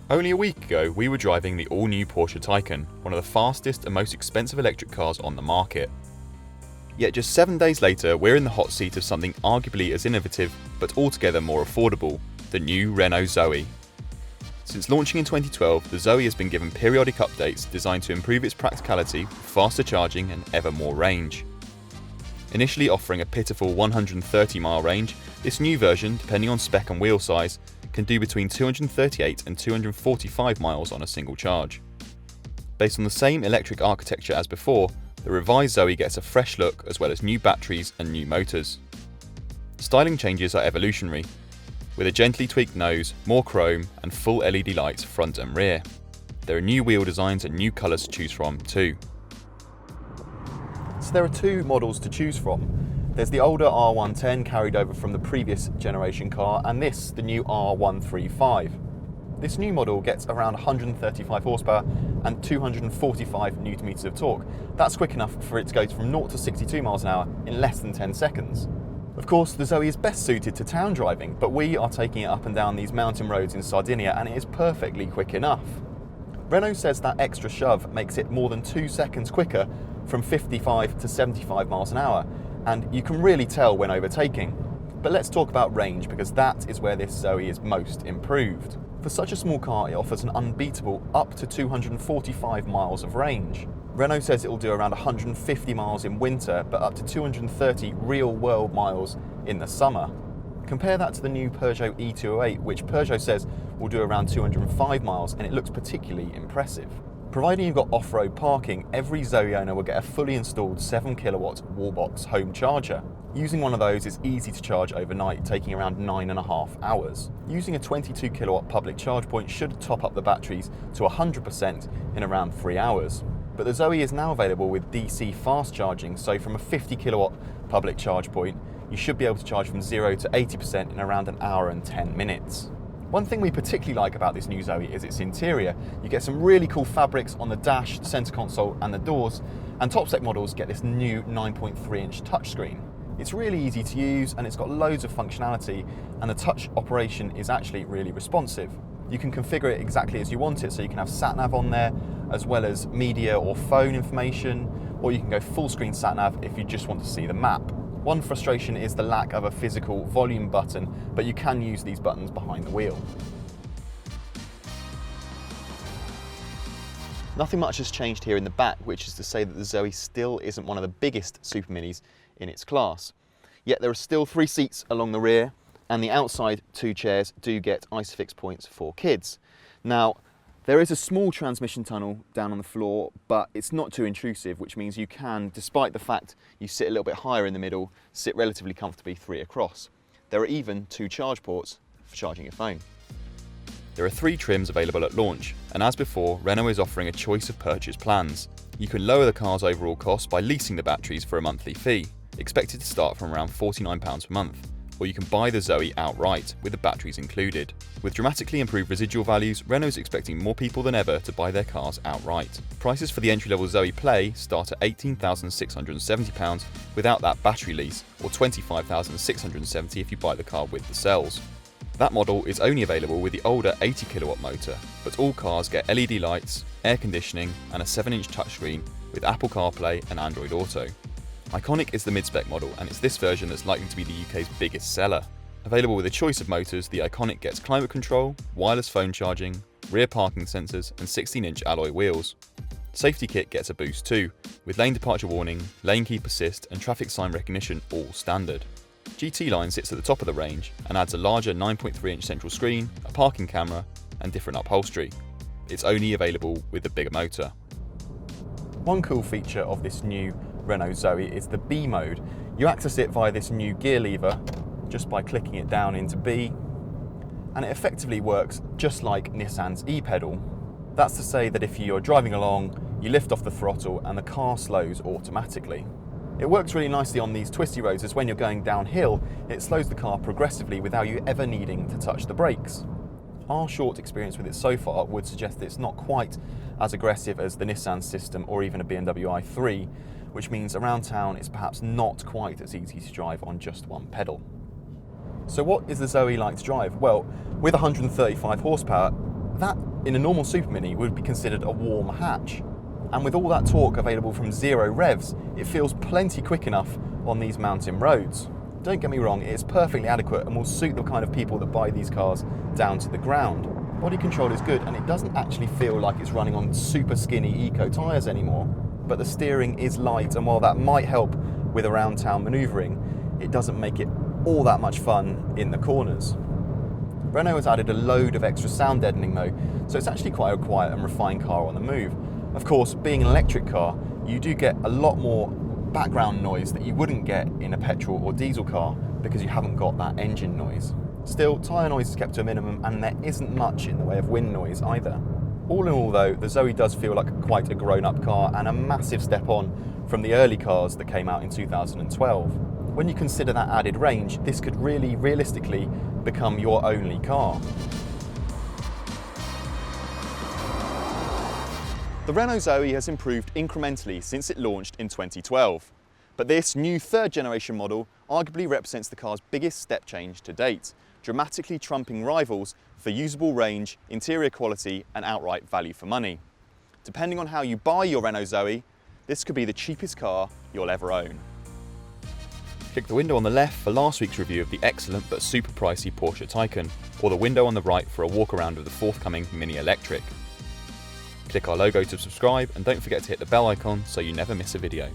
Only a week ago, we were driving the all-new Porsche Taycan, one of the fastest and most expensive electric cars on the market. Yet just 7 days later, we're in the hot seat of something arguably as innovative, but altogether more affordable, the new Renault ZOE. Since launching in 2012, the ZOE has been given periodic updates designed to improve its practicality, faster charging and ever more range. Initially offering a pitiful 130-mile range, this new version, depending on spec and wheel size, can do between 238 and 245 miles on a single charge. Based on the same electric architecture as before, the revised ZOE gets a fresh look as well as new batteries and new motors. Styling changes are evolutionary, with a gently tweaked nose, more chrome and full LED lights front and rear. There are new wheel designs and new colours to choose from too. So there are two models to choose from. There's the older R110 carried over from the previous generation car, and this, the new R135. This new model gets around 135 horsepower and 245 Nm of torque. That's quick enough for it to go from 0 to 62 miles an hour in less than 10 seconds. Of course, the ZOE is best suited to town driving, but we are taking it up and down these mountain roads in Sardinia, and it is perfectly quick enough. Renault says that extra shove makes it more than 2 seconds quicker from 55 to 75 miles an hour, and you can really tell when overtaking. But let's talk about range, because that is where this ZOE is most improved. For such a small car, it offers an unbeatable up to 245 miles of range. Renault says it will do around 150 miles in winter, but up to 230 real-world miles in the summer. Compare that to the new Peugeot E208, which Peugeot says will do around 205 miles, and it looks particularly impressive. Providing you've got off-road parking, every ZOE owner will get a fully installed 7 kilowatt wallbox home charger. Using one of those is easy to charge overnight, taking around 9.5 hours. Using a 22 kilowatt public charge point should top up the batteries to 100% in around 3 hours. But the ZOE is now available with DC fast charging, so from a 50 kilowatt public charge point, you should be able to charge from 0 to 80% in around an hour and 10 minutes. One thing we particularly like about this new ZOE is its interior. You get some really cool fabrics on the dash, the centre console and the doors, and top spec models get this new 9.3-inch touchscreen. It's really easy to use and it's got loads of functionality, and the touch operation is actually really responsive. You can configure it exactly as you want it, so you can have sat-nav on there, as well as media or phone information, or you can go full screen sat-nav if you just want to see the map. One frustration is the lack of a physical volume button, but you can use these buttons behind the wheel. Nothing much has changed here in the back, which is to say that the ZOE still isn't one of the biggest super minis in its class. Yet there are still 3 seats along the rear, and the outside 2 chairs do get ISOFIX points for kids. Now, there is a small transmission tunnel down on the floor, but it's not too intrusive, which means you can, despite the fact you sit a little bit higher in the middle, sit relatively comfortably 3 across. There are even 2 charge ports for charging your phone. There are 3 trims available at launch, and as before, Renault is offering a choice of purchase plans. You can lower the car's overall cost by leasing the batteries for a monthly fee, expected to start from around £49 per month. Or you can buy the ZOE outright, with the batteries included. With dramatically improved residual values, Renault is expecting more people than ever to buy their cars outright. Prices for the entry-level ZOE Play start at £18,670 without that battery lease, or £25,670 if you buy the car with the cells. That model is only available with the older 80 kilowatt motor, but all cars get LED lights, air conditioning and a 7-inch touchscreen with Apple CarPlay and Android Auto. Iconic is the mid-spec model, and it's this version that's likely to be the UK's biggest seller. Available with a choice of motors, the Iconic gets climate control, wireless phone charging, rear parking sensors and 16-inch alloy wheels. Safety kit gets a boost too, with lane departure warning, lane keep assist and traffic sign recognition all standard. GT line sits at the top of the range and adds a larger 9.3-inch central screen, a parking camera and different upholstery. It's only available with the bigger motor. One cool feature of this new Renault ZOE is the B mode. You access it via this new gear lever just by clicking it down into B, and it effectively works just like Nissan's e-pedal. That's to say that if you're driving along, you lift off the throttle and the car slows automatically. It works really nicely on these twisty roads, as when you're going downhill, it slows the car progressively without you ever needing to touch the brakes. Our short experience with it so far would suggest that it's not quite as aggressive as the Nissan system or even a BMW i3, which means around town it's perhaps not quite as easy to drive on just one pedal. So what is the ZOE like to drive? Well, with 135 horsepower, That, in a normal Super Mini, would be considered a warm hatch. And with all that torque available from 0 revs, it feels plenty quick enough on these mountain roads. Don't get me wrong, it is perfectly adequate and will suit the kind of people that buy these cars down to the ground. Body control is good and it doesn't actually feel like it's running on super skinny eco tyres anymore. But the steering is light, and while that might help with around town manoeuvring, it doesn't make it all that much fun in the corners. Renault has added a load of extra sound deadening though, so it's actually quite a quiet and refined car on the move. Of course, being an electric car, you do get a lot more background noise that you wouldn't get in a petrol or diesel car because you haven't got that engine noise. Still, tyre noise is kept to a minimum and there isn't much in the way of wind noise either. All in all though, the Zoe does feel like quite a grown-up car and a massive step on from the early cars that came out in 2012. When you consider that added range, this could really, realistically, become your only car. The Renault ZOE has improved incrementally since it launched in 2012. But this new third generation model arguably represents the car's biggest step change to date, dramatically trumping rivals for usable range, interior quality and outright value for money. Depending on how you buy your Renault ZOE, this could be the cheapest car you'll ever own. Click the window on the left for last week's review of the excellent but super pricey Porsche Taycan, or the window on the right for a walk around of the forthcoming Mini Electric. Click our logo to subscribe and don't forget to hit the bell icon so you never miss a video.